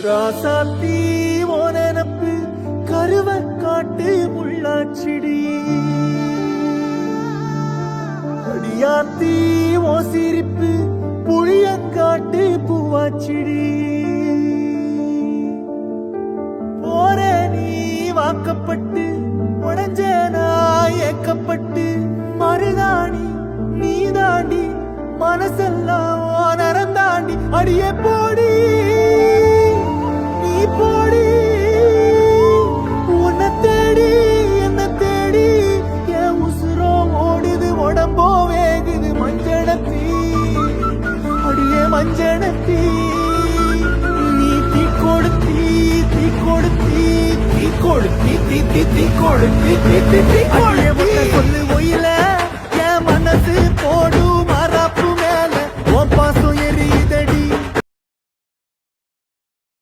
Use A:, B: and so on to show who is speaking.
A: ராசாத்தி ஓனப்பு கருவ காட்டு முள்ளாச்சிடி அடியாத்தி ஓ சிரிப்பு புளியங்காட்டு பூவாச்சிடி போற நீ வாக்கப்பட்டு உடஞ்ச நான் ஏக்கப்பட்டு மருதாணி நீ தாண்டி மனசெல்லாம் நரந்தாண்டி அடியே போடி நீ போடி உன்னை தேடி என்ன தேடி என் உசுரோ ஓடுது உடம்போ வேகுது மஞ்சளத்தி அடியே மஞ்சளத்தி நீ தீ கொடுத்தி தீ கொடுத்தி தீ கொடுத்தி தீ தீ தீ கொடுத்தி தீ தீ தீ கொடுத்தி சொல்லு ஒயில